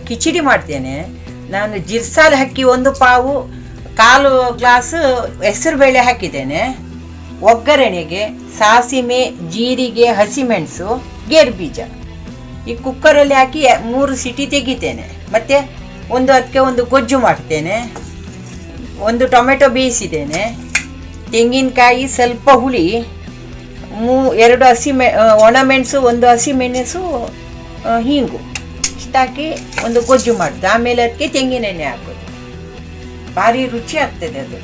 ಕಿಚಡಿ ಮಾಡ್ತೇನೆ. ನಾನು ಜಿರ್ಸಾಲ್ ಅಕ್ಕಿ 1 ಪಾವು, 1/4 ಗ್ಲಾಸ್ ಹೆಸರುಬೇಳೆ ಹಾಕಿದ್ದೇನೆ. ಒಗ್ಗರಣೆಗೆ ಸಾಸಿವೆ, ಜೀರಿಗೆ, ಹಸಿಮೆಣಸು, ಗೇರುಬೀಜ ಈ ಕುಕ್ಕರಲ್ಲಿ ಹಾಕಿ 3 ಸಿಟಿ ತೆಗಿತೇನೆ. ಮತ್ತು ಅದಕ್ಕೆ ಒಂದು ಗೊಜ್ಜು ಮಾಡ್ತೇನೆ. 1 ಟೊಮೆಟೊ ಬೇಯಿಸಿದ್ದೇನೆ. ತೆಂಗಿನಕಾಯಿ, ಸ್ವಲ್ಪ ಹುಳಿ, 2 ಒಣಮೆಣಸು, 1 ಹಸಿಮೆಣಸು, ಹೀಂಗು ಇಷ್ಟಾಕಿ ಒಂದು ಗೊಜ್ಜು ಮಾಡ್ತೇವೆ. ಆಮೇಲೆ ಅದಕ್ಕೆ ತೆಂಗಿನೆಣ್ಣೆ ಹಾಕೋದು. ಭಾರಿ ರುಚಿ ಆಗ್ತದೆ ಅದು.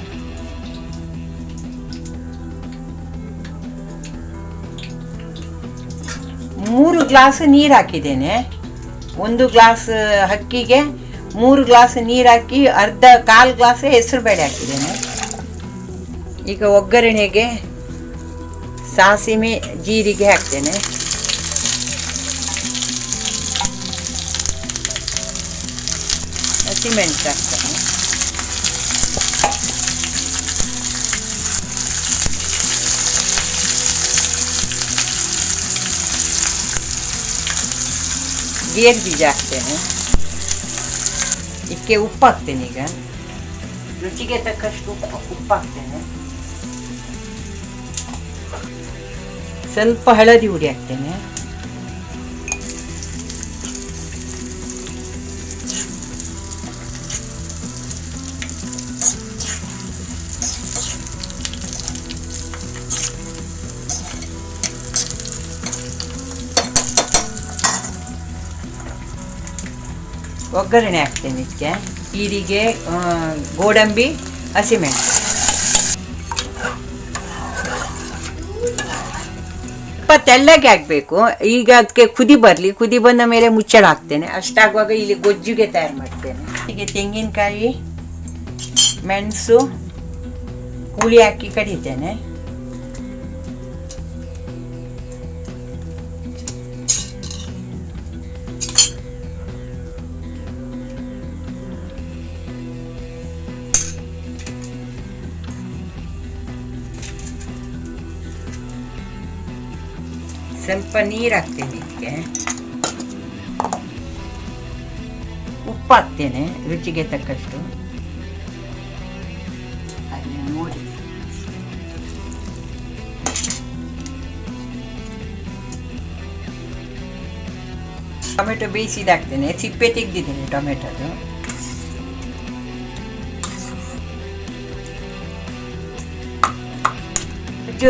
ಮೂರು ಗ್ಲಾಸ್ ನೀರು ಹಾಕಿದ್ದೇನೆ. 1 ಗ್ಲಾಸ್ ಅಕ್ಕಿಗೆ 3 ಗ್ಲಾಸ್ ನೀರು ಹಾಕಿ 1/4 ಗ್ಲಾಸ್ ಹೆಸರುಬೇಳೆ ಹಾಕಿದ್ದೇನೆ. ಈಗ ಒಗ್ಗರಣೆಗೆ ಸಾಸಿವೆ, ಜೀರಿಗೆ ಹಾಕ್ತೇನೆ. ಹಸಿಮೆಣಸು ಹಾಕ್ತೇನೆ. ಗೇರು ಬೀಜ ಹಾಕ್ತೇನೆ. ಇದಕ್ಕೆ ಉಪ್ಪು ಹಾಕ್ತೇನೆ. ಈಗ ರುಚಿಗೆ ತಕ್ಕಷ್ಟು ಉಪ್ಪು ಹಾಕ್ತೇನೆ. ಸ್ವಲ್ಪ ಹಳದಿ ಹುಡಿ ಹಾಕ್ತೇನೆ. ಒಗ್ಗರಣೆ ಹಾಕ್ತೇನೆ. ಇದಕ್ಕೆ ಜೀರಿಗೆ, ಗೋಡಂಬಿ, ಹಸಿಮೆಣಸು. ಸ್ವಲ್ಪ ತೆಳ್ಳಗೆ ಹಾಕಬೇಕು. ಈಗ ಅದಕ್ಕೆ ಕುದಿ ಬರಲಿ. ಕುದಿ ಬಂದ ಮೇಲೆ ಮುಚ್ಚಳ ಹಾಕ್ತೇನೆ. ಅಷ್ಟಾಗುವಾಗ ಇಲ್ಲಿ ಗೊಜ್ಜುಗೆ ತಯಾರು ಮಾಡ್ತೇನೆ. ಹೀಗೆ ತೆಂಗಿನಕಾಯಿ, ಮೆಣಸು, ಹುಳಿ ಹಾಕಿ ಕಡಿತೇನೆ. ಸ್ವಲ್ಪ ನೀರು ಹಾಕ್ತೇನೆ. ಇದಕ್ಕೆ ಉಪ್ಪು ಹಾಕ್ತೇನೆ ರುಚಿಗೆ ತಕ್ಕಷ್ಟು. ನೋಡಿ, ಟೊಮೆಟೊ ಬೇಯಿಸಿದಾಕ್ತೇನೆ. ಸಿಪ್ಪೆ ತೆಗೆದಿದ್ದೇನೆ ಟೊಮೆಟೊದು.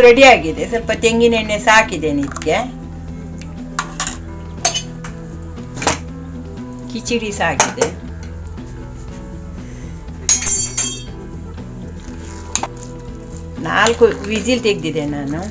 ರೆಡಿ ಆಗಿದೆ. ಸ್ವಲ್ಪ ತೆಂಗಿನ ಎಣ್ಣೆ ಸಾಕಿದ್ದೇನೆ. ಇದಕ್ಕೆ ಕಿಚಡಿ ಸಾಗಿದೆ. ನಾಲ್ಕು ವಿಸಿಲ್ ತೆಗೆದಿದೆ ನಾನು.